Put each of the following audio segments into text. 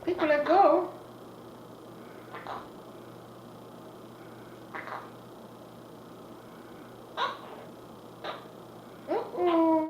Pico, let go. Uh-oh.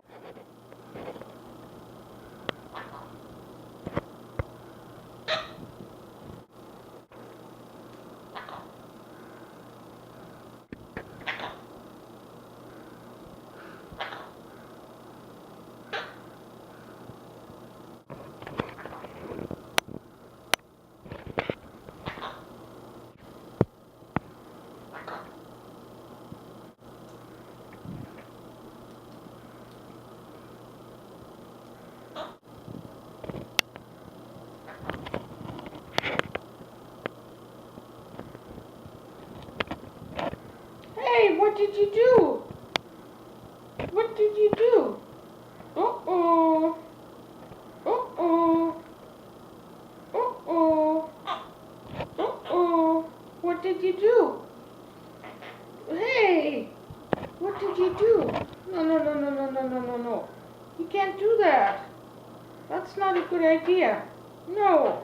Hey, what did you do? What did you do? Uh-oh. Uh-oh. Uh-oh. Uh-oh. What did you do? Hey, what did you do? No, no, no, no, no, no, no, no, no. You can't do that. That's not a good idea. No.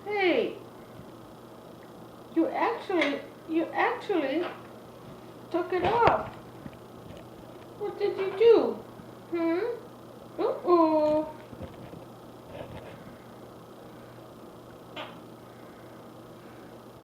Hey, you actually took it off. What did you do? Hmm?